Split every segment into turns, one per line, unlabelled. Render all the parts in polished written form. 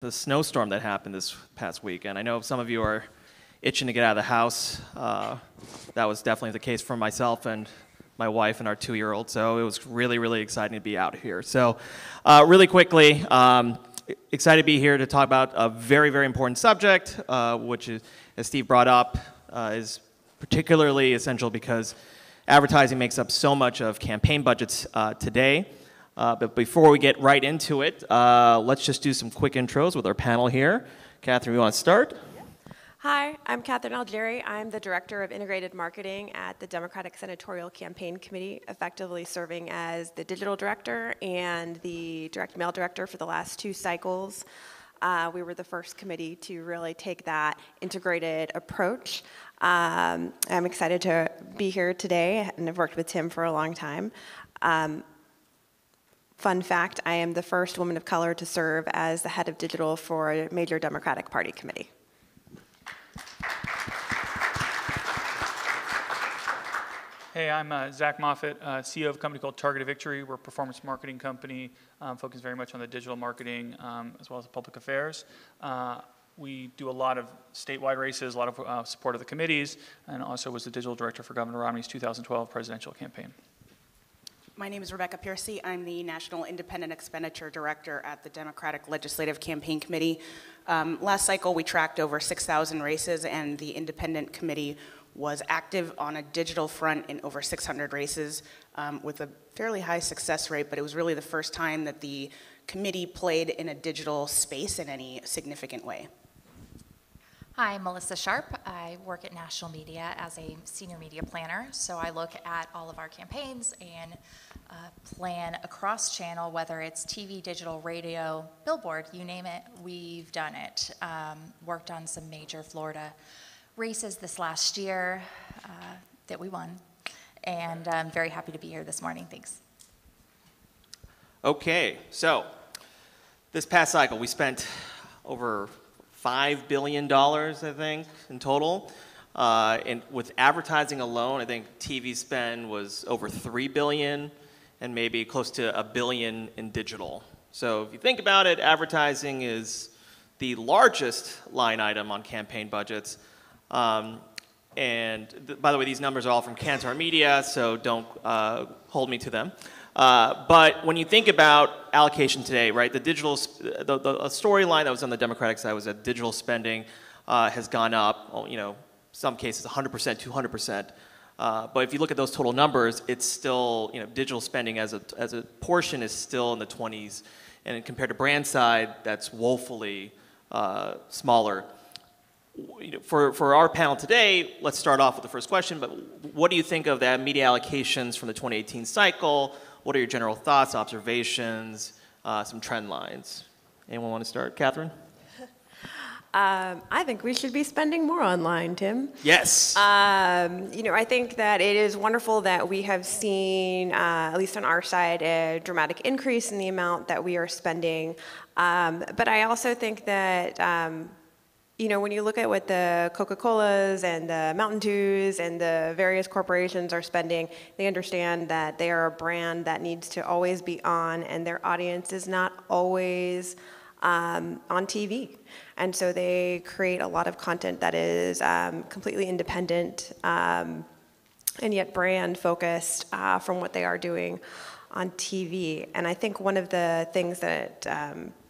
the snowstorm that happened this past weekend. I know some of you are itching to get out of the house. That was definitely the case for myself and my wife and our 2-year-old, so it was really, really exciting to be out here. So really quickly, excited to be here to talk about a very, very important subject, which is, as Steve brought up, is particularly essential because advertising makes up so much of campaign budgets today. But before we get right into it, let's just do some quick intros with our panel here. Catherine, you want to start?
Hi, I'm Catherine Algeri. I'm the Director of Integrated Marketing at the Democratic Senatorial Campaign Committee, effectively serving as the Digital Director and the Direct Mail Director for the last 2 cycles. We were the first committee to really take that integrated approach. I'm excited to be here today, and I've worked with Tim for a long time. Fun fact, I am the first woman of color to serve as the head of digital for a major Democratic Party committee.
Hey, I'm Zach Moffatt, CEO of a company called Targeted Victory. We're a performance marketing company focused very much on the digital marketing as well as public affairs. We do a lot of statewide races, a lot of support of the committees, and also was the digital director for Governor Romney's 2012 presidential campaign.
My name is Rebecca Pearcey. I'm the National Independent Expenditure Director at the Democratic Legislative Campaign Committee. Last cycle, we tracked over 6,000 races, and the Independent Committee was active on a digital front in over 600 races with a fairly high success rate, but it was really the first time that the committee played in a digital space in any significant way.
Hi, I'm Melissa Sharp. I work at National Media as a senior media planner, so I look at all of our campaigns and plan across channel, whether it's TV, digital, radio, billboard, you name it, we've done it. Worked on some major Florida races this last year that we won, and I'm very happy to be here this morning. Thanks.
Okay, so this past cycle we spent over $5 billion, I think, in total. And with advertising alone, I think TV spend was over $3 billion and maybe close to $1 billion in digital. So if you think about it, advertising is the largest line item on campaign budgets. By the way, these numbers are all from Kantar Media, so don't hold me to them. But when you think about allocation today, right, the digital, the storyline that was on the Democratic side was that digital spending has gone up, you know, some cases 100%, 200%. But if you look at those total numbers, it's still, you know, digital spending as a portion is still in the 20s. And compared to brand side, that's woefully smaller. You know, for our panel today, let's start off with the first question, but what do you think of that media allocations from the 2018 cycle? What are your general thoughts, observations, some trend lines? Anyone want to start? Catherine?
I think we should be spending more online, Tim.
Yes.
You know, I think that it is wonderful that we have seen, at least on our side, a dramatic increase in the amount that we are spending. But I also think that you know, when you look at what the Coca-Colas and the Mountain Dews and the various corporations are spending, they understand that they are a brand that needs to always be on, and their audience is not always on TV. And so they create a lot of content that is completely independent and yet brand focused from what they are doing on TV. And I think one of the things that,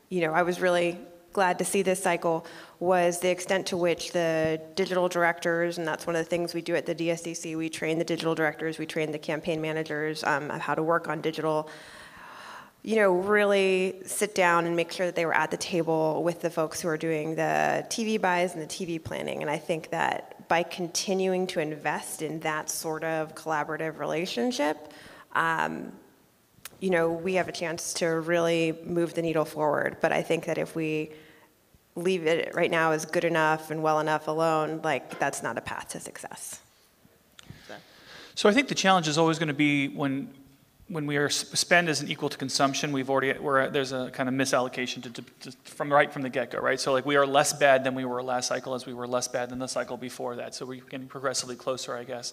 you know, I was really glad to see this cycle was the extent to which the digital directors, and that's one of the things we do at the DSCC, we train the digital directors, we train the campaign managers on how to work on digital, you know, really sit down and make sure that they were at the table with the folks who are doing the TV buys and the TV planning. And I think that by continuing to invest in that sort of collaborative relationship, you know, we have a chance to really move the needle forward. But I think that if we leave it right now as good enough and well enough alone, like, that's not a path to success.
So I think the challenge is always going to be when we are spend isn't equal to consumption. There's a kind of misallocation from the get-go, right? So like we are less bad than we were last cycle, as we were less bad than the cycle before that. So we're getting progressively closer, I guess.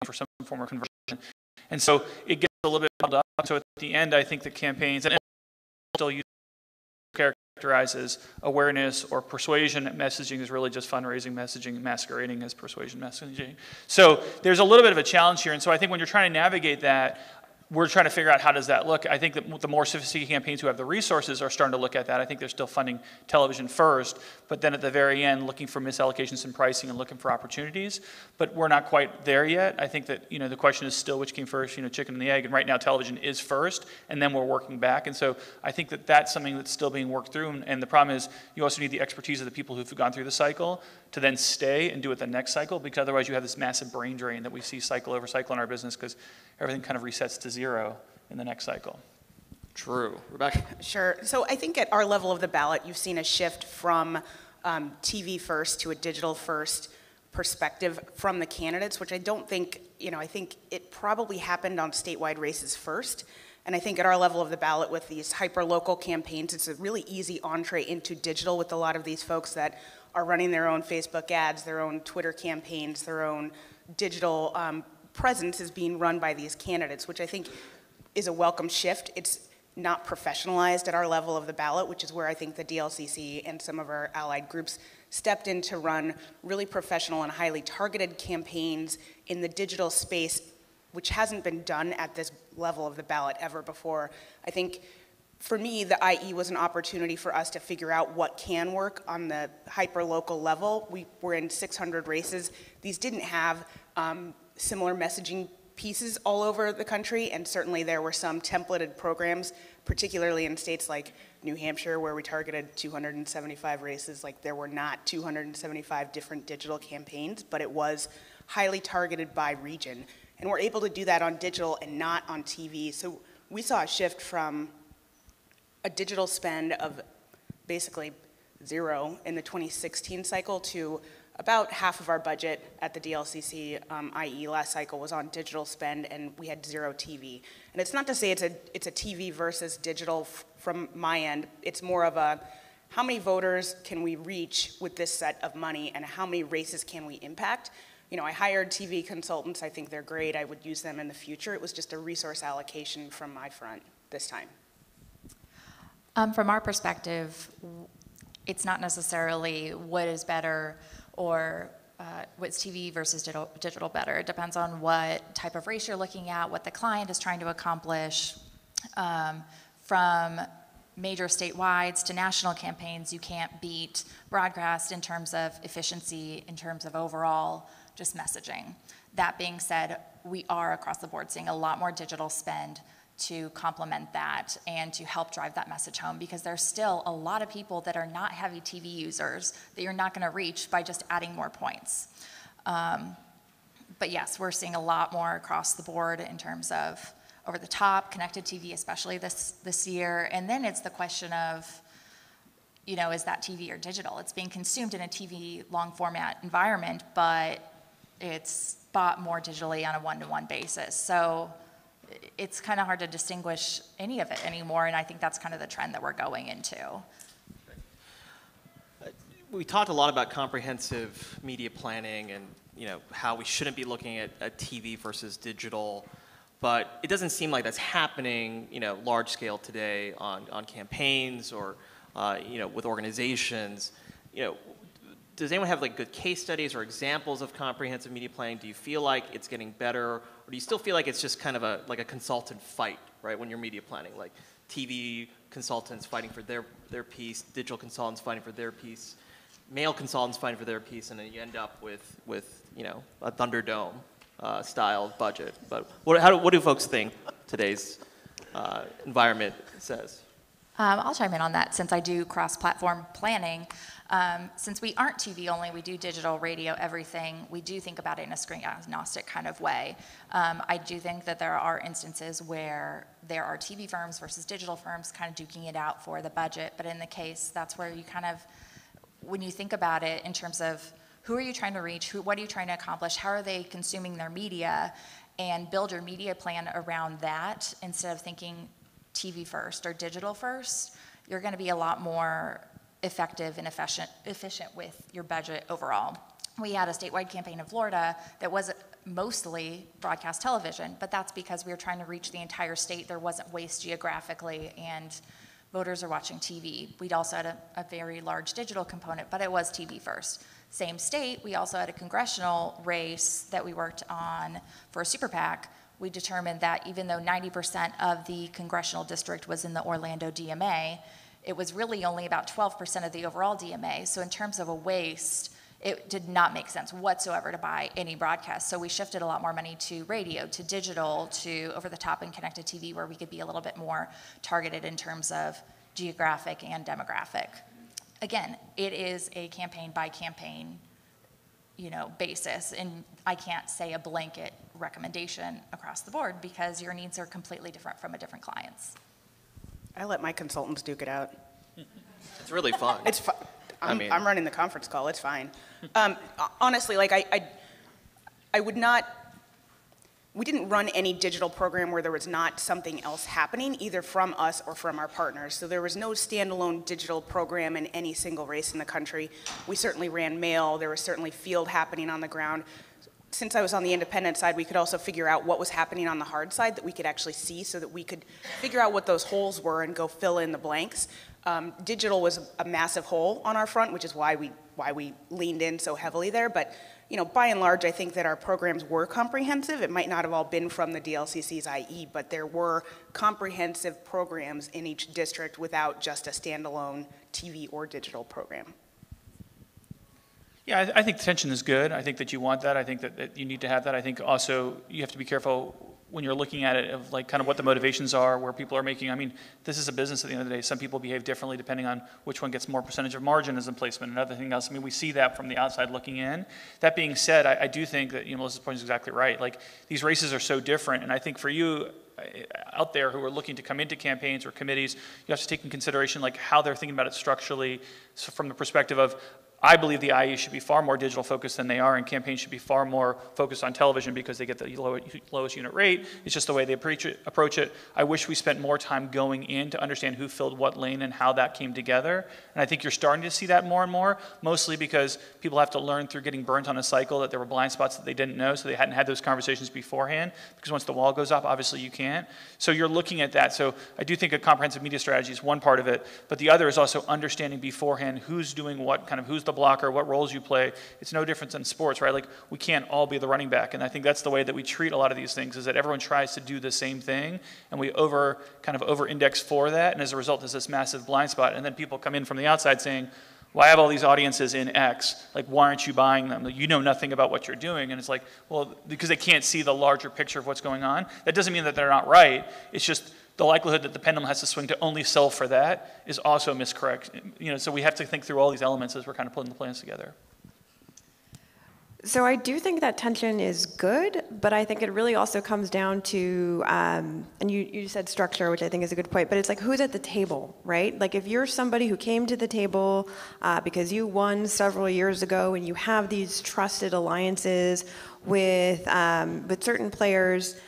For some form of conversion. And so it gets a little bit held up. So at the end, I think the campaigns, and still use characterizes awareness or persuasion messaging is really just fundraising messaging masquerading as persuasion messaging. So there's a little bit of a challenge here. And so I think when you're trying to navigate that, we're trying to figure out how does that look. I think that the more sophisticated campaigns who have the resources are starting to look at that. I think they're still funding television first, but then at the very end looking for misallocations in pricing and looking for opportunities. But we're not quite there yet. I think that the question is still which came first, chicken and the egg. And right now television is first, and then we're working back. And so I think that that's something that's still being worked through. And the problem is you also need the expertise of the people who've gone through the cycle to then stay and do it the next cycle, because otherwise you have this massive brain drain that we see cycle over cycle in our business because everything kind of resets to zero in the next cycle.
True. Rebecca?
Sure. So I think at our level of the ballot, you've seen a shift from TV first to a digital first perspective from the candidates, which I don't think, I think it probably happened on statewide races first. And I think at our level of the ballot with these hyper-local campaigns, it's a really easy entree into digital with a lot of these folks that are running their own Facebook ads, their own Twitter campaigns, their own digital presence is being run by these candidates, which I think is a welcome shift. It's not professionalized at our level of the ballot, which is where I think the DLCC and some of our allied groups stepped in to run really professional and highly targeted campaigns in the digital space, which hasn't been done at this level of the ballot ever before. I think for me, the IE was an opportunity for us to figure out what can work on the hyper-local level. We were in 600 races. These didn't have similar messaging pieces all over the country, and certainly there were some templated programs, particularly in states like New Hampshire, where we targeted 275 races. Like, there were not 275 different digital campaigns, but it was highly targeted by region. And we're able to do that on digital and not on TV. So we saw a shift from a digital spend of basically zero in the 2016 cycle to about half of our budget at the DLCC, i.e. last cycle, was on digital spend, and we had zero TV. And it's not to say it's a TV versus digital from my end. It's more of a, how many voters can we reach with this set of money, and how many races can we impact? I hired TV consultants. I think they're great. I would use them in the future. It was just a resource allocation from my front this time.
From our perspective, it's not necessarily what is better or what's TV versus digital better. It depends on what type of race you're looking at, what the client is trying to accomplish. From major statewides to national campaigns, you can't beat broadcast in terms of efficiency, in terms of overall just messaging. That being said, we are across the board seeing a lot more digital spend to complement that and to help drive that message home, because there's still a lot of people that are not heavy TV users that you're not going to reach by just adding more points. But yes, we're seeing a lot more across the board in terms of over the top, connected TV, especially this year. And then it's the question of, is that TV or digital? It's being consumed in a TV long format environment, but it's bought more digitally on a one-to-one basis. So it's kind of hard to distinguish any of it anymore, and I think that's kind of the trend that we're going into.
We talked a lot about comprehensive media planning and how we shouldn't be looking at TV versus digital, but it doesn't seem like that's happening large scale today on campaigns or with organizations. Does anyone have good case studies or examples of comprehensive media planning? Do you feel like it's getting better, or do you still feel like it's just kind of a consultant fight, right? When you're media planning, like TV consultants fighting for their piece, digital consultants fighting for their piece, male consultants fighting for their piece, and then you end up with a Thunderdome style budget. But what do folks think today's environment says?
I'll chime in on that since I do cross-platform planning. Since we aren't TV only, we do digital, radio, everything. We do think about it in a screen agnostic kind of way. I do think that there are instances where there are TV firms versus digital firms kind of duking it out for the budget. But in the case, that's where you kind of, when you think about it in terms of who are you trying to reach, what are you trying to accomplish, how are they consuming their media, and build your media plan around that instead of thinking TV first or digital first, you're going to be a lot more effective and efficient with your budget overall. We had a statewide campaign in Florida that was mostly broadcast television, but that's because we were trying to reach the entire state. There wasn't waste geographically, and voters are watching TV. We'd also had a very large digital component, but it was TV first. Same state, we also had a congressional race that we worked on for a super PAC. We determined that even though 90% of the congressional district was in the Orlando DMA, it was really only about 12% of the overall DMA. So in terms of a waste, it did not make sense whatsoever to buy any broadcast. So we shifted a lot more money to radio, to digital, to over-the-top and connected TV, where we could be a little bit more targeted in terms of geographic and demographic. Again, it is a campaign by campaign, basis, and I can't say a blanket recommendation across the board because your needs are completely different from a different client's.
I let my consultants duke it out.
It's really fun.
It's fun. I'm running the conference call. It's fine. Honestly, I would not. We didn't run any digital program where there was not something else happening, either from us or from our partners. So there was no standalone digital program in any single race in the country. We certainly ran mail. There was certainly field happening on the ground. Since I was on the independent side, we could also figure out what was happening on the hard side that we could actually see, so that we could figure out what those holes were and go fill in the blanks. Digital was a massive hole on our front, which is why we leaned in so heavily there. But by and large, I think that our programs were comprehensive. It might not have all been from the DLCC's IE, but there were comprehensive programs in each district without just a standalone TV or digital program.
Yeah, I think tension is good. I think that you want that. I think that you need to have that. I think also you have to be careful when you're looking at it of kind of what the motivations are, where people are making. I mean, this is a business at the end of the day. Some people behave differently depending on which one gets more percentage of margin as in placement and other thing else. I mean, we see that from the outside looking in. That being said, I do think that Melissa's point is exactly right. These races are so different, and I think for you out there who are looking to come into campaigns or committees, you have to take in consideration how they're thinking about it structurally, so from the perspective of, I believe the IE should be far more digital focused than they are, and campaigns should be far more focused on television because they get the lowest unit rate. It's just the way they approach it. I wish we spent more time going in to understand who filled what lane and how that came together. And I think you're starting to see that more and more, mostly because people have to learn through getting burnt on a cycle that there were blind spots that they didn't know, so they hadn't had those conversations beforehand. Because once the wall goes up, obviously you can't. So you're looking at that. So I do think a comprehensive media strategy is one part of it, but the other is also understanding beforehand who's doing what, who's the blocker, what roles you play. It's no different than sports, right? We can't all be the running back, and I think that's the way that we treat a lot of these things, is that everyone tries to do the same thing, and we over-index for that, and as a result there's this massive blind spot, and then people come in from the outside saying, well, I have all these audiences in X, why aren't you buying them? You know nothing about what you're doing, and it's well, because they can't see the larger picture of what's going on. That doesn't mean that they're not right, it's just the likelihood that the pendulum has to swing to only sell for that is also miscorrect. So we have to think through all these elements as we're kind of putting the plans together.
So I do think that tension is good, but I think it really also comes down to, and you said structure, which I think is a good point, but it's who's at the table, right? If you're somebody who came to the table because you won several years ago and you have these trusted alliances with certain players,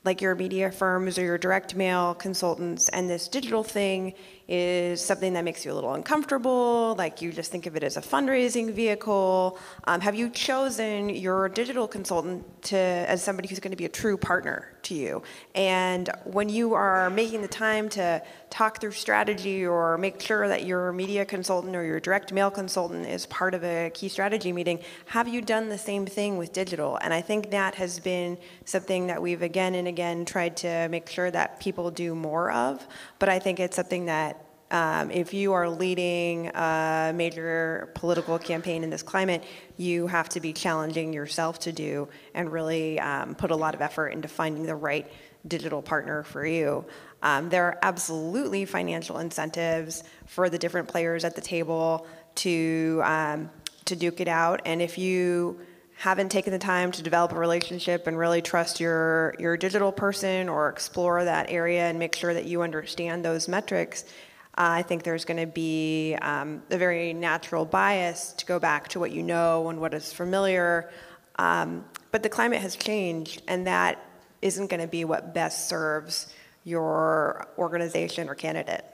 like your media firms or your direct mail consultants, and this digital thing is something that makes you a little uncomfortable, you just think of it as a fundraising vehicle. Have you chosen your digital consultant as somebody who's going to be a true partner to you? And when you are making the time to talk through strategy or make sure that your media consultant or your direct mail consultant is part of a key strategy meeting, have you done the same thing with digital? And I think that has been something that we've again and again tried to make sure that people do more of. But I think it's something that if you are leading a major political campaign in this climate, you have to be challenging yourself to do and really put a lot of effort into finding the right digital partner for you. There are absolutely financial incentives for the different players at the table to duke it out. And if you haven't taken the time to develop a relationship and really trust your digital person or explore that area and make sure that you understand those metrics, I think there's going to be a very natural bias to go back to what you know and what is familiar. But the climate has changed, and that isn't going to be what best serves your organization or candidate.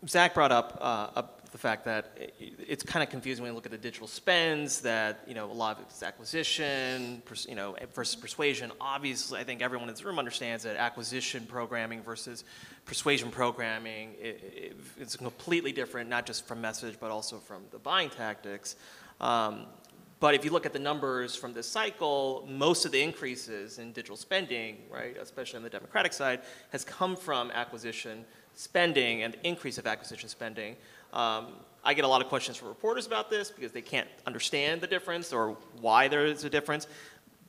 Zach brought up the fact that it's kind of confusing when you look at the digital spends, that, a lot of it's acquisition, versus persuasion. Obviously, I think everyone in this room understands that acquisition programming versus persuasion programming it's completely different, not just from message, but also from the buying tactics. But if you look at the numbers from this cycle, most of the increases in digital spending, right, especially on the Democratic side, has come from acquisition spending and the increase of acquisition spending. I get a lot of questions from reporters about this because they can't understand the difference or why there is a difference.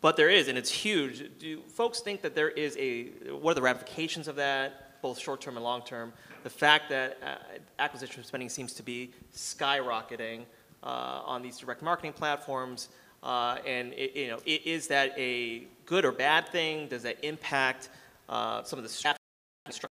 But there is, and it's huge. Do folks think that there is what are the ramifications of that, both short-term and long-term? The fact that acquisition spending seems to be skyrocketing on these direct marketing platforms, and is that a good or bad thing? Does that impact some of the staff structure?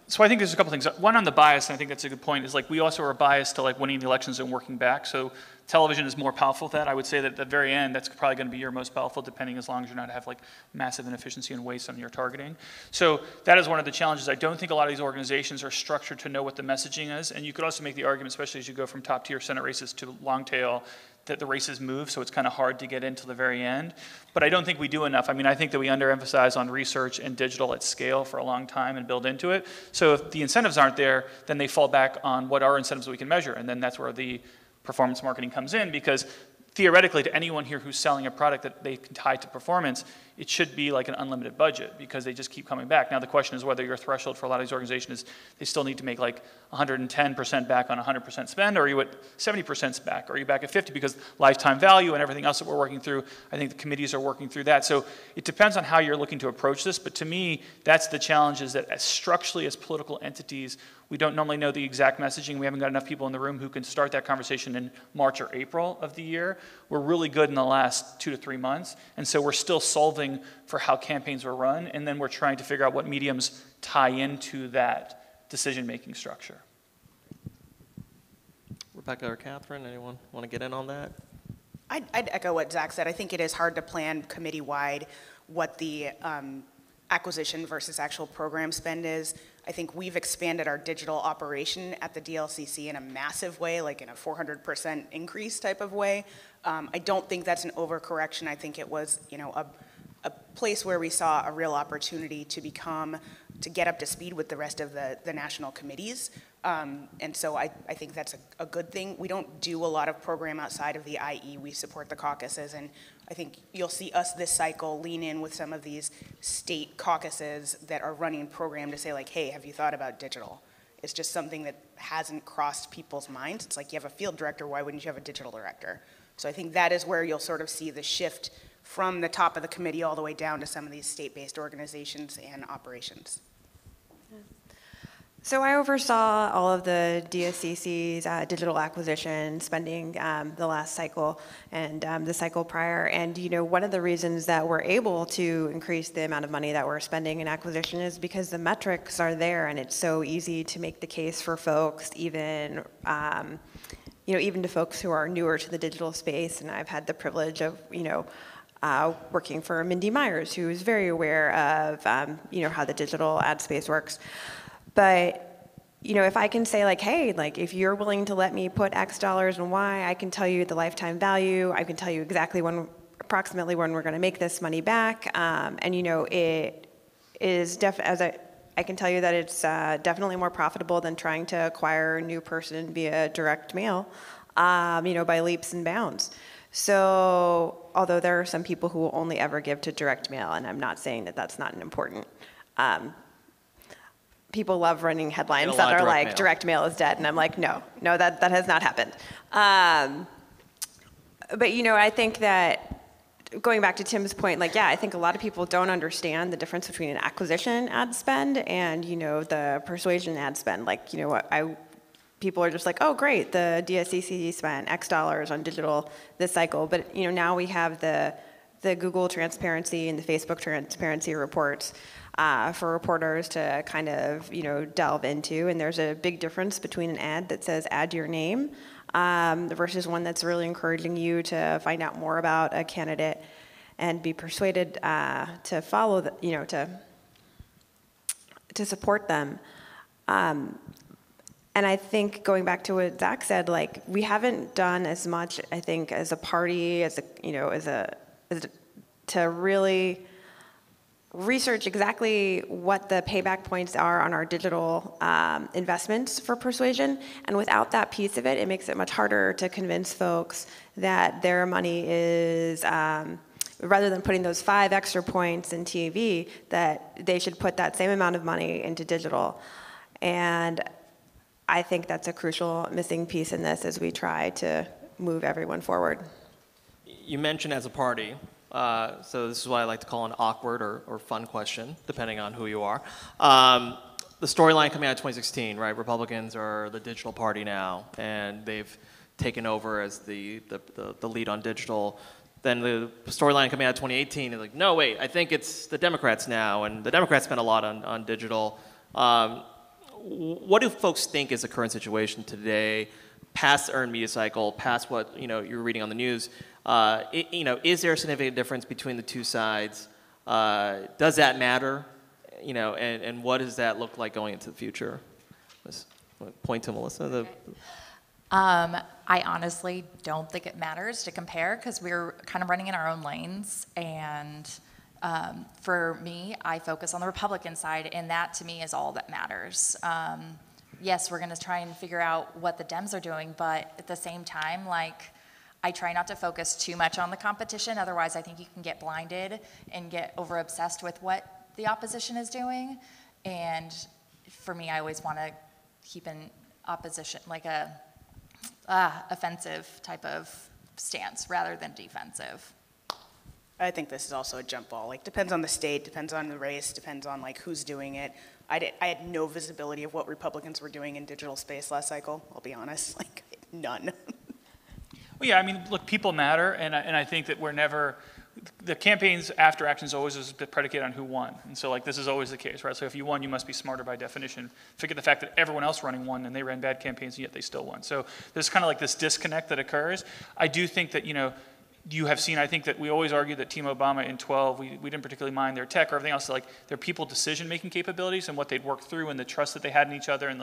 So I think there's a couple things. One, on the bias, and I think that's a good point, is like we also are biased to like winning the elections and working back. So television is more powerful than that. I would say that at the very end, that's probably going to be your most powerful, depending as long as you're not have like massive inefficiency and waste on your targeting. So that is one of the challenges. I don't think a lot of these organizations are structured to know what the messaging is. And you could also make the argument, especially as you go from top tier Senate races to long tail, that the races move, so it's kind of hard to get into the very end. But I don't think we do enough. I think that we underemphasize on research and digital at scale for a long time and build into it. So if the incentives aren't there, then they fall back on what are incentives that we can measure. And then that's where the performance marketing comes in, because theoretically, to anyone here who's selling a product that they can tie to performance, it should be like an unlimited budget because they just keep coming back. Now the question is whether your threshold for a lot of these organizations is they still need to make like 110% back on 100% spend, or are you at 70% back, or are you back at 50 because lifetime value and everything else that we're working through. I think the committees are working through that. So it depends on how you're looking to approach this, but to me, that's the challenge, is that as structurally as political entities, we don't normally know the exact messaging. We haven't got enough people in the room who can start that conversation in March or April of the year. We're really good in the last 2 to 3 months, and so we're still solving for how campaigns were run, and then we're trying to figure out what mediums tie into that decision-making structure.
Rebecca or Catherine, anyone want to get in on that?
I'd echo what Zach said. I think it is hard to plan committee-wide what the acquisition versus actual program spend is. I think we've expanded our digital operation at the DLCC in a massive way, like in a 400% increase type of way. I don't think that's an overcorrection. I think it was, a place where we saw a real opportunity to get up to speed with the rest of the national committees. And so I think that's a good thing. We don't do a lot of program outside of the IE. We support the caucuses, and I think you'll see us this cycle lean in with some of these state caucuses that are running program to say like, hey, have you thought about digital? It's just something that hasn't crossed people's minds. It's like, you have a field director, why wouldn't you have a digital director? So I think that is where you'll sort of see the shift from the top of the committee all the way down to some of these state-based organizations and operations.
So I oversaw all of the DSCC's digital acquisition spending the last cycle and the cycle prior. And one of the reasons that we're able to increase the amount of money that we're spending in acquisition is because the metrics are there, and it's so easy to make the case for folks, even even to folks who are newer to the digital space. And I've had the privilege of working for Mindy Myers, who is very aware of how the digital ad space works. But, if I can say like, hey, like if you're willing to let me put X dollars and Y, I can tell you the lifetime value. I can tell you exactly approximately when we're going to make this money back. And, it is I can tell you that it's definitely more profitable than trying to acquire a new person via direct mail, by leaps and bounds. So, although there are some people who will only ever give to direct mail, and I'm not saying that that's not an important. People love running headlines that are like, direct mail is dead. And I'm like, no, that has not happened. But, I think that going back to Tim's point, I think a lot of people don't understand the difference between an acquisition ad spend and, the persuasion ad spend. People are just like, oh, great, the DSCC spent X dollars on digital this cycle. But, now we have the Google transparency and the Facebook transparency reports for reporters to kind of, delve into. And there's a big difference between an ad that says add your name versus one that's really encouraging you to find out more about a candidate and be persuaded to follow, to support them. And I think going back to what Zach said, like we haven't done as much, I think, as a party, to really research exactly what the payback points are on our digital investments for persuasion. And without that piece of it, it makes it much harder to convince folks that their money is, rather than putting those 5 extra points in TV, that they should put that same amount of money into digital. And I think that's a crucial missing piece in this as we try to move everyone forward.
You mentioned as a party, so this is what I like to call an awkward or fun question, depending on who you are. The storyline coming out of 2016, right? Republicans are the digital party now, and they've taken over as the lead on digital. Then the storyline coming out of 2018 is like, no, wait, I think it's the Democrats now, and the Democrats spent a lot on digital. What do folks think is the current situation today, past the earned media cycle, past what you're reading on the news? Is there a significant difference between the two sides? Does that matter? And what does that look like going into the future? Let's point to Melissa.
I honestly don't think it matters to compare because we're kind of running in our own lanes. And for me, I focus on the Republican side, and that to me is all that matters. Yes, we're going to try and figure out what the Dems are doing, but at the same time, I try not to focus too much on the competition. Otherwise, I think you can get blinded and get over obsessed with what the opposition is doing. And for me, I always want to keep an opposition, like a offensive type of stance rather than defensive.
I think this is also a jump ball. Depends on the state, depends on the race, depends on who's doing it. I had no visibility of what Republicans were doing in digital space last cycle. I'll be honest, none.
Well, yeah, I mean, look, people matter, and I think that the campaigns after actions always is predicated on who won. And so this is always the case, right? So if you won, you must be smarter by definition. Forget the fact that everyone else running won and they ran bad campaigns and yet they still won. So there's kind of this disconnect that occurs. I do think that, you have seen, I think that we always argue that Team Obama in 12, we didn't particularly mind their tech or everything else, their people decision-making capabilities and what they'd worked through and the trust that they had in each other, and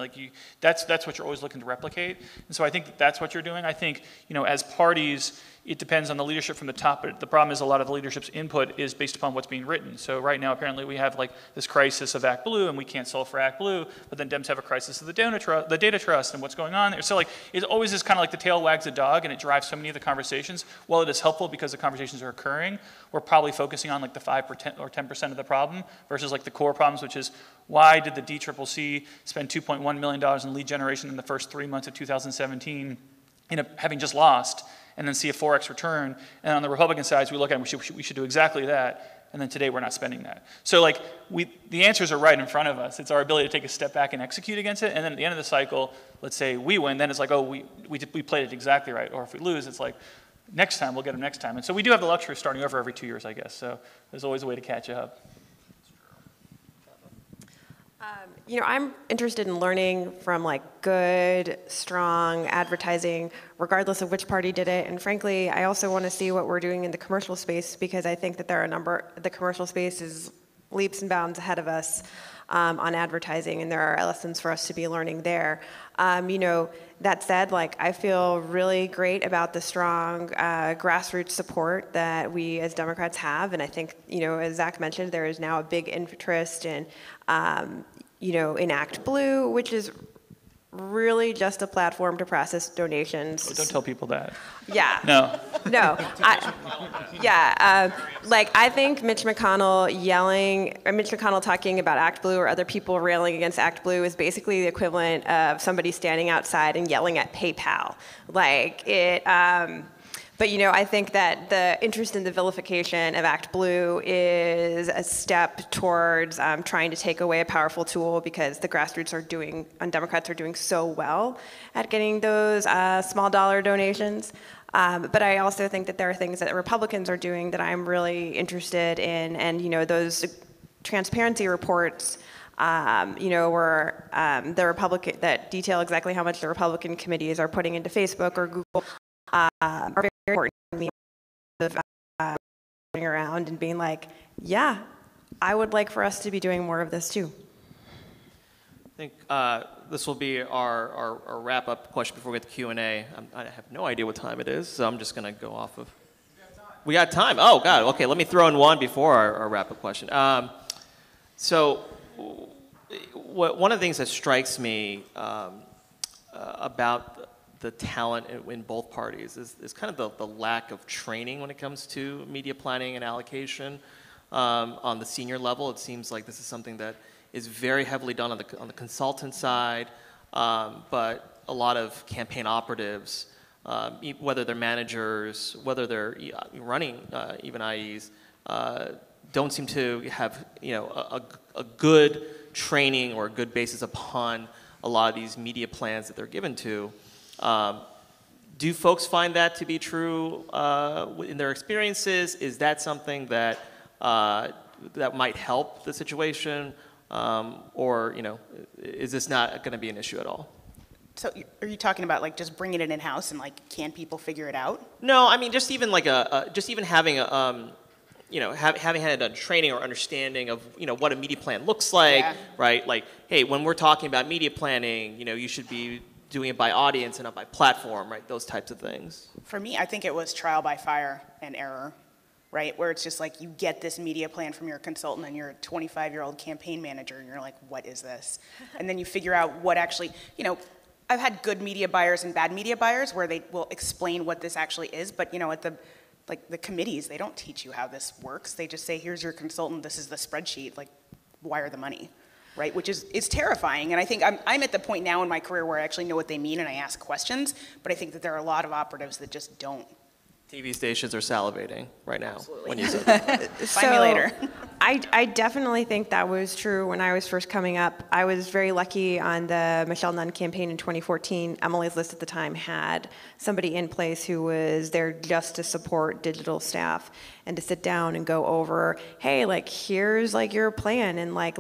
that's what you're always looking to replicate. And so I think that's what you're doing. I think, as parties, it depends on the leadership from the top, but the problem is a lot of the leadership's input is based upon what's being written. So right now, apparently, we have this crisis of Act Blue, and we can't solve for Act Blue, but then Dems have a crisis of the data trust and what's going on there. So it always is kind of the tail wags the dog, and it drives so many of the conversations. While it is helpful because the conversations are occurring, we're probably focusing on the 5 or 10% of the problem versus the core problems, which is why did the DCCC spend $2.1 million in lead generation in the first 3 months of 2017, having just lost, and then see a 4x return. And on the Republican side, we look at it, we should do exactly that, and then today we're not spending that. So the answers are right in front of us. It's our ability to take a step back and execute against it, and then at the end of the cycle, let's say we win, then it's we played it exactly right. Or if we lose, it's next time, we'll get them next time. And so we do have the luxury of starting over every 2 years, I guess. So there's always a way to catch up.
I'm interested in learning from good, strong advertising, regardless of which party did it. And frankly, I also want to see what we're doing in the commercial space because I think that the commercial space is leaps and bounds ahead of us on advertising, and there are lessons for us to be learning there. That said, I feel really great about the strong grassroots support that we as Democrats have, and I think, as Zach mentioned, there is now a big interest in in Act Blue, which is really just a platform to process donations.
Oh, don't tell people that.
Yeah.
No.
No. I think Mitch McConnell talking about Act Blue or other people railing against Act Blue is basically the equivalent of somebody standing outside and yelling at PayPal. But I think that the interest in the vilification of Act Blue is a step towards trying to take away a powerful tool because the grassroots Democrats are doing so well at getting those small dollar donations. But I also think that there are things that Republicans are doing that I'm really interested in, and those transparency reports. Where the Republican that detail exactly how much the Republican committees are putting into Facebook or Google are very important to me. Going around and being yeah, I would like for us to be doing more of this too.
I think this will be our wrap-up question before we get to Q&A. I have no idea what time it is, so I'm just going to go off of... We got time. Oh, God. Okay, let me throw in one before our wrap-up question. One of the things that strikes me about the talent in both parties is kind of the lack of training when it comes to media planning and allocation. On the senior level, it seems like this is something that is very heavily done on the consultant side, but a lot of campaign operatives, whether they're managers, whether they're running even IEs, don't seem to have a good training or a good basis upon a lot of these media plans that they're given to. Do folks find that to be true in their experiences? Is that something that that might help the situation, or is this not going to be an issue at all?
So are you talking about like just bringing it in-house and like can people figure it out?
No, I mean just even like having a having had a training or understanding of what a media plan looks like, right? Like, hey, when we're talking about media planning, you should be doing it by audience and not by platform, right? Those types of things.
For me, I think it was trial by fire and error, right? Where it's just like you get this media plan from your consultant and you're a 25-year-old campaign manager and you're like, what is this? And then you figure out what actually, I've had good media buyers and bad media buyers where they will explain what this actually is, but at the committees, they don't teach you how this works. They just say, here's your consultant, this is the spreadsheet, like wire the money, right? Which is terrifying. And I think I'm at the point now in my career where I actually know what they mean and I ask questions, but I think that there are a lot of operatives that just don't.
TV stations are salivating right now.
Absolutely.
When you said that.
Find me later.
I definitely think that was true when I was first coming up. I was very lucky on the Michelle Nunn campaign in 2014. Emily's List at the time had somebody in place who was there just to support digital staff and to sit down and go over, hey, like here's like your plan and like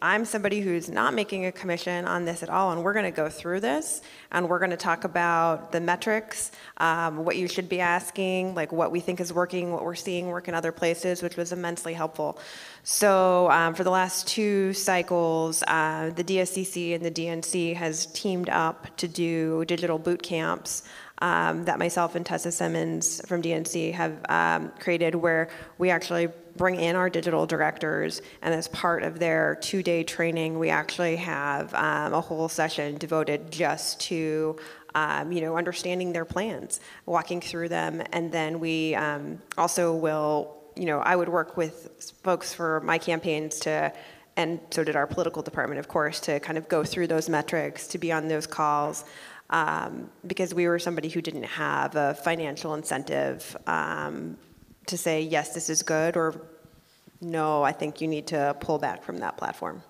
I'm somebody who's not making a commission on this at all, and we're going to go through this and we're going to talk about the metrics, what you should be asking, like what we think is working, what we're seeing work in other places, which was immensely helpful. So for the last 2 cycles, the DSCC and the DNC has teamed up to do digital boot camps that myself and Tessa Simmons from DNC have created, where we actually bring in our digital directors, and as part of their 2-day training, we actually have a whole session devoted just to understanding their plans, walking through them, and then we also will, I would work with folks for my campaigns and so did our political department, of course, to kind of go through those metrics, to be on those calls, because we were somebody who didn't have a financial incentive to say, yes, this is good, or no, I think you need to pull back from that platform.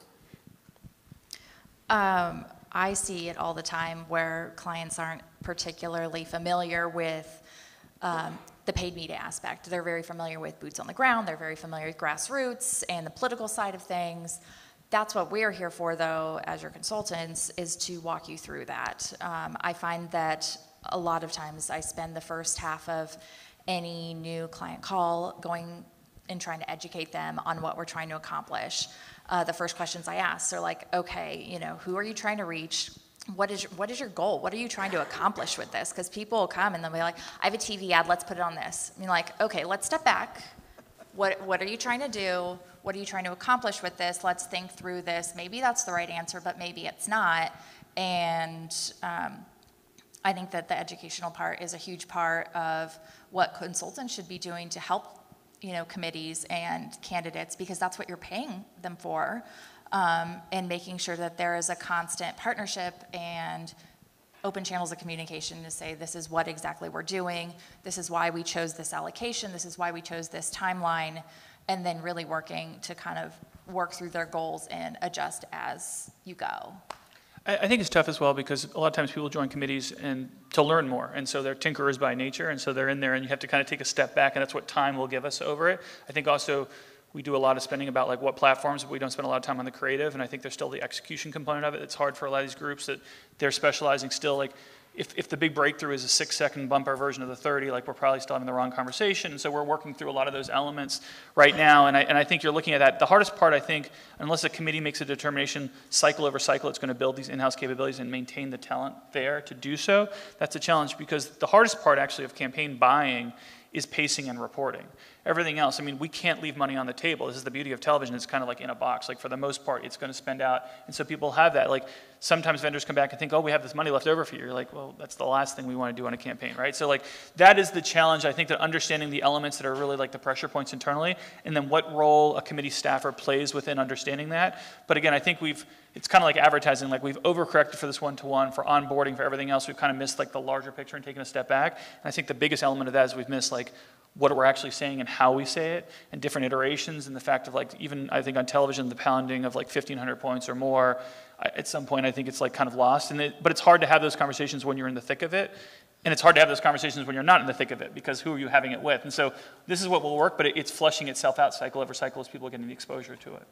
I see it all the time where clients aren't particularly familiar with the paid media aspect. They're very familiar with boots on the ground. They're very familiar with grassroots and the political side of things. That's what we're here for, though, as your consultants, is to walk you through that. I find that a lot of times I spend the first half of any new client call going and trying to educate them on what we're trying to accomplish. The first questions I ask are like, okay, who are you trying to reach? What is your goal? What are you trying to accomplish with this? Because people will come and they'll be like, I have a TV ad, let's put it on this. I mean, like, okay, let's step back. What are you trying to do? What are you trying to accomplish with this? Let's think through this. Maybe that's the right answer, but maybe it's not. And I think that the educational part is a huge part of what consultants should be doing to help committees and candidates, because that's what you're paying them for, and making sure that there is a constant partnership and open channels of communication to say, this is what exactly we're doing, this is why we chose this allocation, this is why we chose this timeline, and then really working to kind of work through their goals and adjust as you go.
I think it's tough as well because a lot of times people join committees and to learn more, and so they're tinkerers by nature, and so they're in there and you have to kind of take a step back, and that's what time will give us over it. I think also we do a lot of spending about like what platforms, but we don't spend a lot of time on the creative, and I think there's still the execution component of it. It's hard for a lot of these groups that they're specializing still. Like if the big breakthrough is a 6-second bumper version of the 30, like we're probably still having the wrong conversation. And so we're working through a lot of those elements right now. And I think you're looking at that. The hardest part, I think, unless a committee makes a determination cycle over cycle, it's going to build these in-house capabilities and maintain the talent there to do so. That's a challenge because the hardest part actually of campaign buying is pacing and reporting. Everything else, I mean, we can't leave money on the table. This is the beauty of television. It's kind of like in a box. Like for the most part, it's going to spend out. And so people have that. Like sometimes vendors come back and think, oh, we have this money left over for you. You're like, well, that's the last thing we want to do on a campaign, right? So like that is the challenge. I think that understanding the elements that are really like the pressure points internally, and then what role a committee staffer plays within understanding that. But again, I think it's kind of like advertising. Like we've overcorrected for this one-to-one, for onboarding, for everything else. We've kind of missed like the larger picture and taken a step back. And I think the biggest element of that is we've missed like what we're actually saying and how we say it, and different iterations, and the fact of like, even I think on television, the pounding of like 1,500 points or more, at some point I think it's like kind of lost. But it's hard to have those conversations when you're in the thick of it, and it's hard to have those conversations when you're not in the thick of it, because who are you having it with? And so this is what will work, but it's flushing itself out cycle over cycle as people are getting the exposure to it.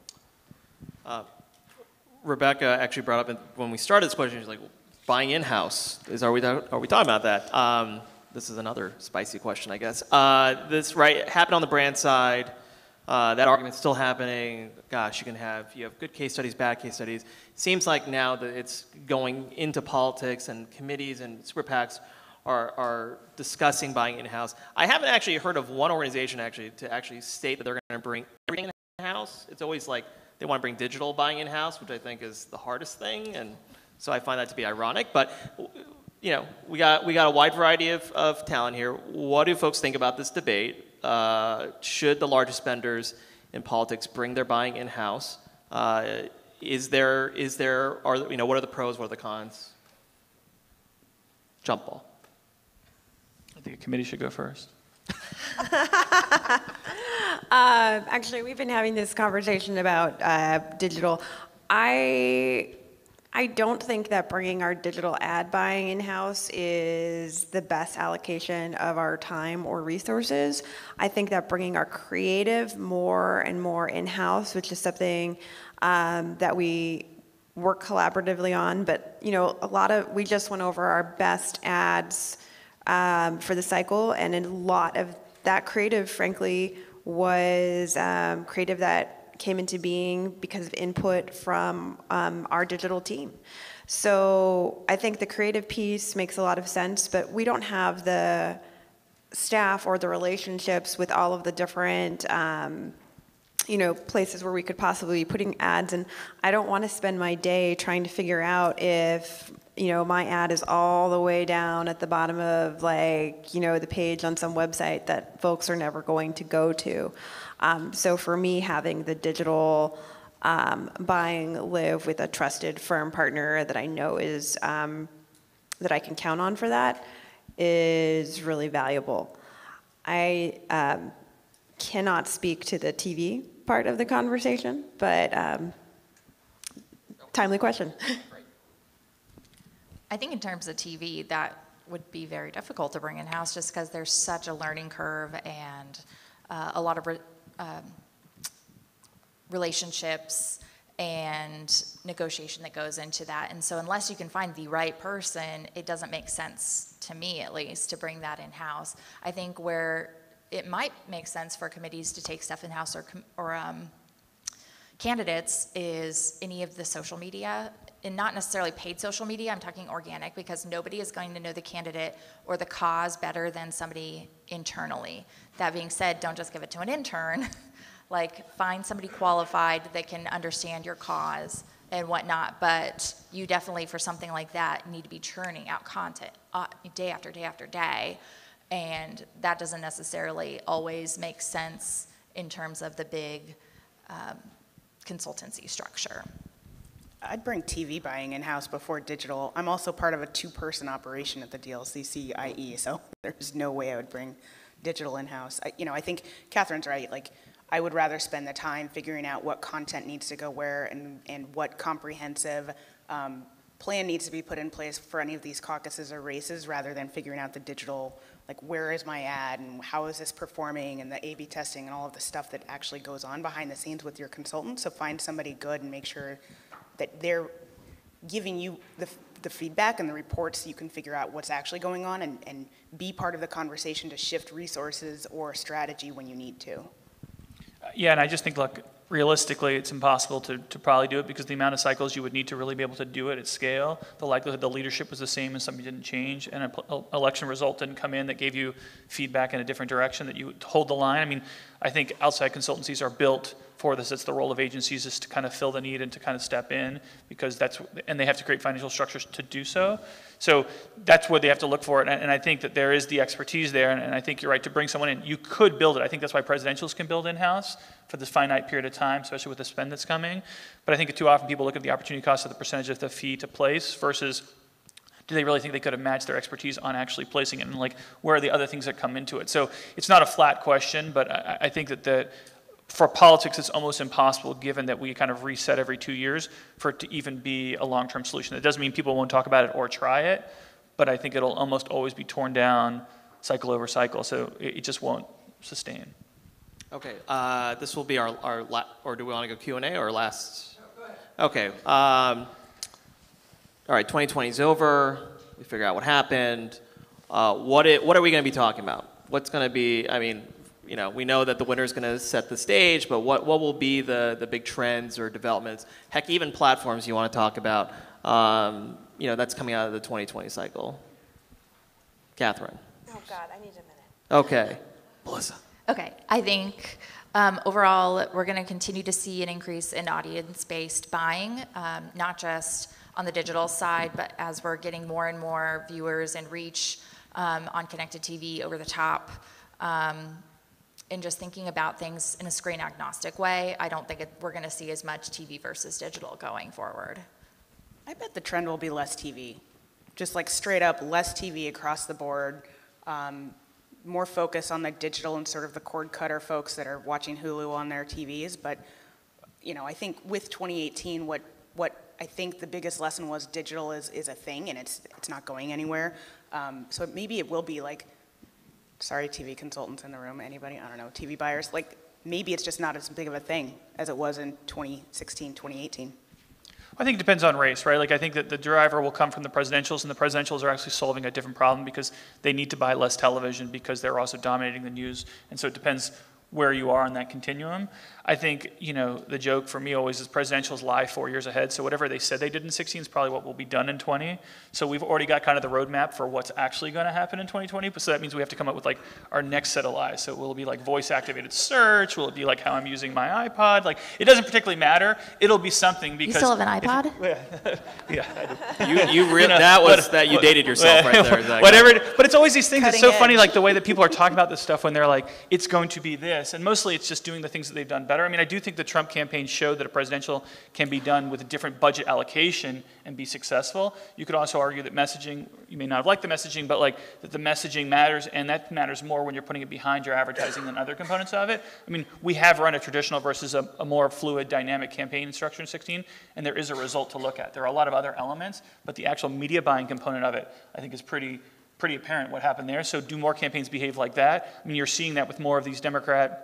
Rebecca actually brought up when we started this question, she's like, buying in-house, are we talking about that? This is another spicy question, I guess. This happened on the brand side. That argument's still happening. Gosh, you have good case studies, bad case studies. Seems like now that it's going into politics, and committees and super PACs are discussing buying in-house. I haven't actually heard of one organization to state that they're going to bring everything in-house. It's always like they want to bring digital buying in-house, which I think is the hardest thing, and so I find that to be ironic. But we got a wide variety of talent here. What do folks think about this debate? Should the largest spenders in politics bring their buying in-house? What are the pros? What are the cons? Jump ball.
I think a committee should go first.
Actually, we've been having this conversation about digital. I don't think that bringing our digital ad buying in-house is the best allocation of our time or resources. I think that bringing our creative more and more in-house, which is something that we work collaboratively on, but we just went over our best ads for the cycle, and a lot of that creative, frankly, was creative that came into being because of input from our digital team. So I think the creative piece makes a lot of sense, but we don't have the staff or the relationships with all of the different places where we could possibly be putting ads, and I don't want to spend my day trying to figure out if my ad is all the way down at the bottom of the page on some website that folks are never going to go to. So for me, having the digital buying live with a trusted firm partner that I know is that I can count on for that is really valuable. I cannot speak to the TV part of the conversation, but timely question.
I think in terms of TV, that would be very difficult to bring in-house just because there's such a learning curve and a lot of relationships and negotiation that goes into that. And so unless you can find the right person, it doesn't make sense, to me at least, to bring that in-house. I think where it might make sense for committees to take stuff in-house or candidates is any of the social media, and not necessarily paid social media. I'm talking organic, because nobody is going to know the candidate or the cause better than somebody internally. That being said, don't just give it to an intern. Find somebody qualified that can understand your cause and whatnot. But you definitely, for something like that, need to be churning out content day after day after day. And that doesn't necessarily always make sense in terms of the big consultancy structure.
I'd bring TV buying in-house before digital. I'm also part of a 2-person operation at the DLCC, IE, so there's no way I would bring digital in-house. I think Catherine's right. I would rather spend the time figuring out what content needs to go where and what comprehensive plan needs to be put in place for any of these caucuses or races, rather than figuring out the digital, where is my ad and how is this performing, and the A/B testing and all of the stuff that actually goes on behind the scenes with your consultant. So find somebody good and make sure that they're giving you the feedback and the reports so you can figure out what's actually going on and be part of the conversation to shift resources or strategy when you need to.
Yeah, and I just think, look, realistically, it's impossible to probably do it because the amount of cycles you would need to really be able to do it at scale, the likelihood the leadership was the same and something didn't change, and an election result didn't come in that gave you feedback in a different direction, that you would hold the line. I mean, I think outside consultancies are built for this. It's the role of agencies is to kind of fill the need and to kind of step in because and they have to create financial structures to do so. So that's where they have to look for it. And I think that there is the expertise there. And I think you're right to bring someone in. You could build it. I think that's why presidentials can build in-house for this finite period of time, especially with the spend that's coming. But I think too often people look at the opportunity cost of the percentage of the fee to place versus do they really think they could have matched their expertise on actually placing it? And like, where are the other things that come into it? So it's not a flat question, but I think that for politics, it's almost impossible given that we kind of reset every 2 years for it to even be a long-term solution. That doesn't mean people won't talk about it or try it, but I think it'll almost always be torn down cycle over cycle, so it just won't sustain.
Okay, this will be our or do we want to go Q&A or last? No, go ahead. Okay, all right, 2020 is over. We figure out what happened. What are we going to be talking about? What's going to be, I mean, you know, we know that the winner is going to set the stage, but what will be the big trends or developments? Heck, even platforms you want to talk about, you know, that's coming out of the 2020 cycle. Catherine.
Oh, God, I need a minute.
Okay. Melissa.
Okay, I think overall we're going to continue to see an increase in audience-based buying, not just on the digital side, but as we're getting more and more viewers and reach on connected TV over the top. And just thinking about things in a screen agnostic way, I don't think we're going to see as much TV versus digital going forward.
I bet the trend will be less TV. Just like straight up less TV across the board, more focus on the digital and sort of the cord cutter folks that are watching Hulu on their TVs. But, you know, I think with 2018, what I think the biggest lesson was digital is a thing and it's not going anywhere. So maybe it will be like, sorry, TV consultants in the room, anybody, I don't know, TV buyers, like maybe it's just not as big of a thing as it was in 2016, 2018.
I think it depends on race, right? Like I think that the driver will come from the presidentials, and the presidentials are actually solving a different problem because they need to buy less television because they're also dominating the news. And so it depends where you are on that continuum. I think, you know, the joke for me always is presidentials lie 4 years ahead. So whatever they said they did in 16 is probably what will be done in 20. So we've already got kind of the roadmap for what's actually going to happen in 2020. But so that means we have to come up with like our next set of lies. So will it be like voice activated search? Will it be like how I'm using my iPod? Like it doesn't particularly matter. It'll be something because
You still have an iPod?
Yeah, I do.
You dated yourself right there. Exactly.
Whatever, but it's always these things. It's so
Cutting
funny,
edge.
like the way that people are talking about this stuff when they're like, it's going to be this, and mostly it's just doing the things that they've done better. I mean, I do think the Trump campaign showed that a presidential can be done with a different budget allocation and be successful. You could also argue that messaging, you may not have liked the messaging, but like that the messaging matters, and that matters more when you're putting it behind your advertising than other components of it. I mean, we have run a traditional versus a more fluid, dynamic campaign structure in 16, and there is a result to look at. There are a lot of other elements, but the actual media buying component of it, I think, is pretty apparent what happened there. So do more campaigns behave like that? I mean, you're seeing that with more of these Democrat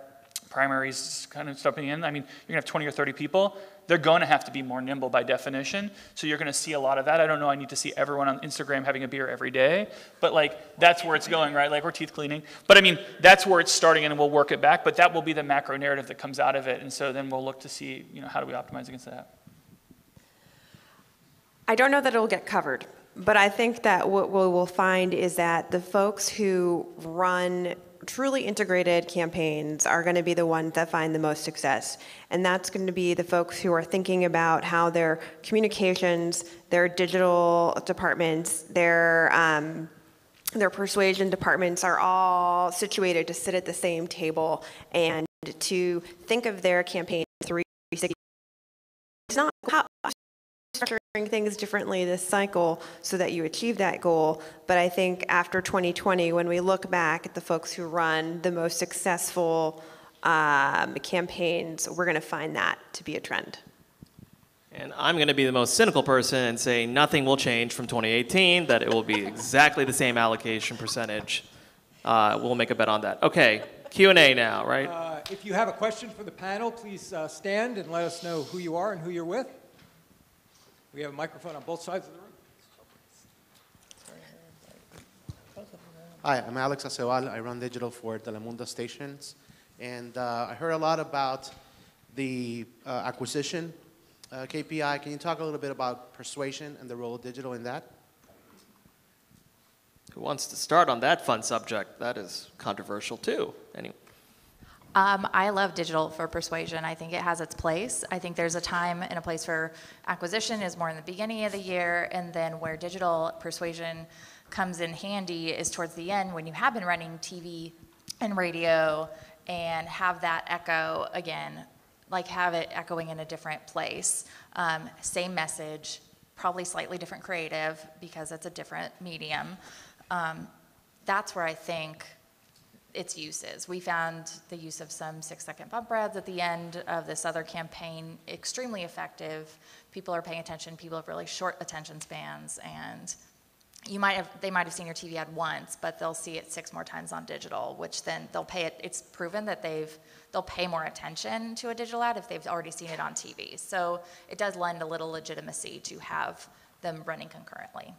primaries kind of stepping in. I mean, you're going to have 20 or 30 people. They're going to have to be more nimble by definition. So you're going to see a lot of that. I don't know I need to see everyone on Instagram having a beer every day, but like that's where it's going, right? Like we're teeth cleaning. But I mean, that's where it's starting and we'll work it back, but that will be the macro narrative that comes out of it. And so then we'll look to see, you know, how do we optimize against that?
I don't know that it'll get covered, but I think that what we will find is that the folks who run truly integrated campaigns are going to be the ones that find the most success. And that's going to be the folks who are thinking about how their communications, their digital departments, their persuasion departments are all situated to sit at the same table and to think of their campaign 360. It's not how structuring things differently this cycle so that you achieve that goal. But I think after 2020, when we look back at the folks who run the most successful campaigns, we're going to find that to be a trend.
And I'm going to be the most cynical person and say nothing will change from 2018, that it will be exactly the same allocation percentage. We'll make a bet on that. Okay, Q&A now, right?
If you have a question for the panel, please stand and let us know who you are and who you're with. We have a microphone on both sides of the room.
Hi, I'm Alex Aceval. I run digital for Telemundo stations. And I heard a lot about the acquisition KPI. Can you talk a little bit about persuasion and the role of digital in that?
Who wants to start on that fun subject? That is controversial too. Anyway.
I love digital for persuasion. I think it has its place. I think there's a time and a place for acquisition is more in the beginning of the year, and then where digital persuasion comes in handy is towards the end when you have been running TV and radio and have that echo again, like have it echoing in a different place. Same message, probably slightly different creative because it's a different medium. That's where I think its use is. We found the use of some 6-second bump ads at the end of this other campaign extremely effective. People are paying attention. People have really short attention spans, and they might have seen your TV ad once, but they'll see it 6 more times on digital, which then they'll pay it. It's proven that they'll pay more attention to a digital ad if they've already seen it on TV. So it does lend a little legitimacy to have them running concurrently.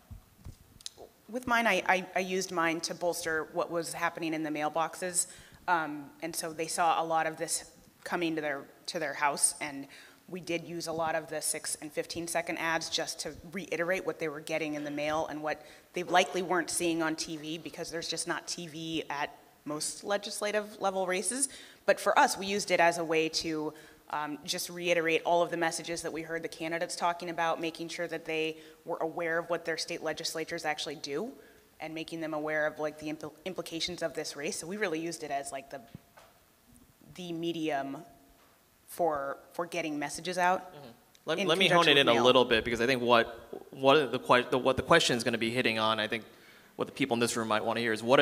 With mine, I used mine to bolster what was happening in the mailboxes, and so they saw a lot of this coming to their house, and we did use a lot of the 6 and 15-second ads just to reiterate what they were getting in the mail and what they likely weren't seeing on TV, because there's just not TV at most legislative level races. But for us, we used it as a way to just reiterate all of the messages that we heard the candidates talking about, making sure that they were aware of what their state legislatures actually do, and making them aware of like the implications of this race. So we really used it as like the medium for getting messages out.
Mm-hmm. Let me hone it in a little bit, because I think what the question is going to be hitting on, I think what the people in this room might want to hear is what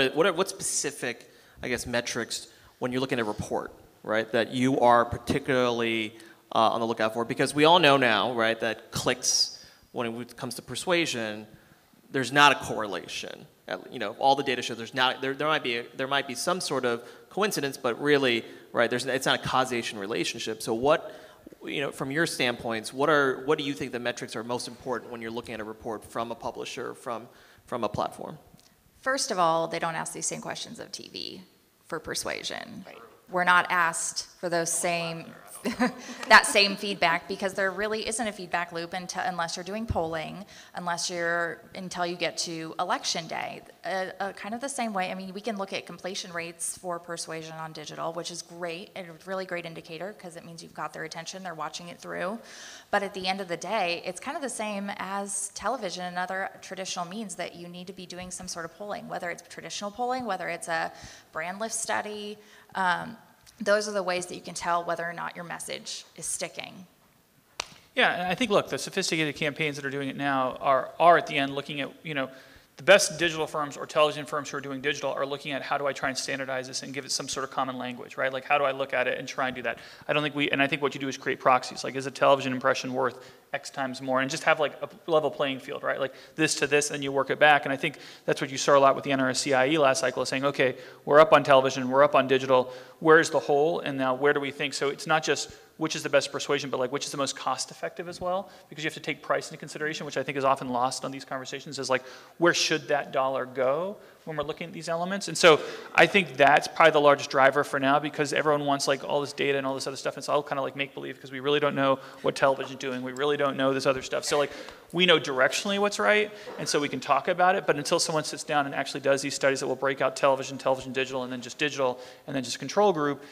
specific, I guess, metrics when you're looking at a report, right, that you are particularly on the lookout for, because we all know now, right, that clicks, when it comes to persuasion, there's not a correlation. All the data shows there might be some sort of coincidence, but really, right, it's not a causation relationship. So what, from your standpoints, what do you think the metrics are most important when you're looking at a report from a publisher, from a platform?
First of all, they don't ask these same questions of TV for persuasion. Right. We're not asked for those same that same feedback, because there really isn't a feedback loop unless you're doing polling, until you get to election day. Kind of the same way. I mean, we can look at completion rates for persuasion on digital, which is great, and a really great indicator, because it means you've got their attention, they're watching it through. But at the end of the day, it's kind of the same as television and other traditional means, that you need to be doing some sort of polling, whether it's traditional polling, whether it's a brand lift study. Those are the ways that you can tell whether or not your message is sticking.
Yeah, and I think, look, the sophisticated campaigns that are doing it now are at the end looking at, the best digital firms or television firms who are doing digital are looking at, how do I try and standardize this and give it some sort of common language, right? Like, how do I look at it and try and do that? I think what you do is create proxies. Like, is a television impression worth X times more? And just have like a level playing field, right? Like this to this, and you work it back. And I think that's what you saw a lot with the NRSCIE last cycle, is saying, okay, we're up on television, we're up on digital, where's the hole? And now where do we think? So it's not just which is the best persuasion, but like which is the most cost effective as well, because you have to take price into consideration, which I think is often lost on these conversations, is like, where should that dollar go when we're looking at these elements? And so I think that's probably the largest driver for now, because everyone wants like all this data and all this other stuff. And it's all kind of like make-believe, because we really don't know what television's doing. We really don't know this other stuff. So like, we know directionally what's right, and so we can talk about it, but until someone sits down and actually does these studies that will break out television, digital, and then just control group,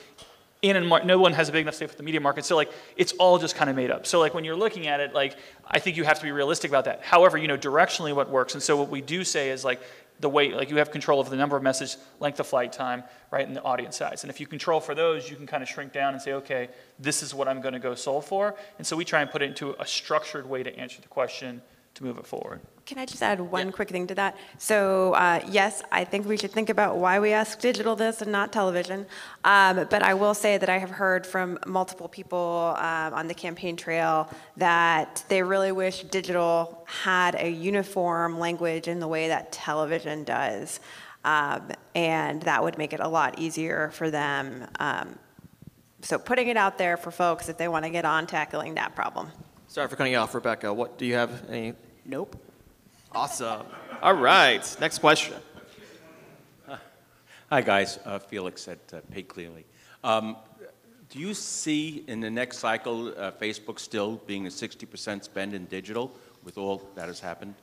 no one has a big enough stake with the media market. So like, it's all just kind of made up. So like, when you're looking at it, like, I think you have to be realistic about that. However, directionally what works. And so what we do say is like, the way, like, you have control over the number of messages, length of flight time, right, and the audience size. And if you control for those, you can kind of shrink down and say, okay, this is what I'm going to go solve for. And so we try and put it into a structured way to answer the question to move it forward.
Can I just add one quick thing to that? So yes, I think we should think about why we ask digital this and not television. But I will say that I have heard from multiple people on the campaign trail that they really wish digital had a uniform language in the way that television does. And that would make it a lot easier for them. So putting it out there for folks if they want to get on tackling that problem.
Sorry for cutting you off, Rebecca. What do you have? Any?
Nope.
Awesome. All right. Next question.
Hi, guys. Felix at Pay Clearly. Do you see in the next cycle Facebook still being a 60% spend in digital with all that has happened?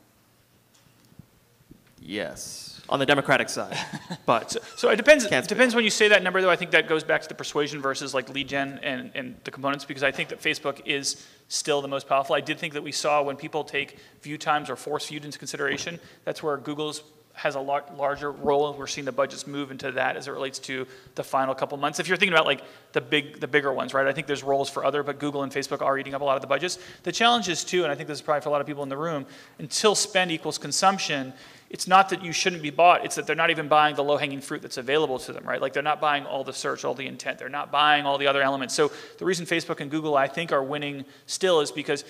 Yes, on the Democratic side, but
So it depends.
Can't
It depends when you say that number, though. I think that goes back to the persuasion versus like lead gen and the components, because I think that Facebook is still the most powerful. I did think that we saw when people take view times or force viewed into consideration, that's where Google's has a lot larger role, and we're seeing the budgets move into that as it relates to the final couple months. If you're thinking about like the bigger ones, right? I think there's roles for other, but Google and Facebook are eating up a lot of the budgets. The challenge is too, and I think this is probably for a lot of people in the room, until spend equals consumption, it's not that you shouldn't be bought, it's that they're not even buying the low-hanging fruit that's available to them, right? Like they're not buying all the search, all the intent, they're not buying all the other elements. So the reason Facebook and Google, I think, are winning still is because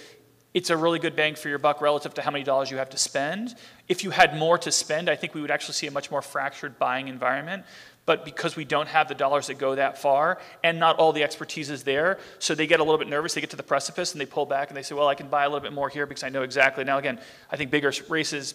it's a really good bang for your buck relative to how many dollars you have to spend. If you had more to spend, I think we would actually see a much more fractured buying environment. But because we don't have the dollars that go that far, and not all the expertise is there, so they get a little bit nervous, they get to the precipice, and they pull back, and they say, well, I can buy a little bit more here because I know exactly. Now, again, I think bigger races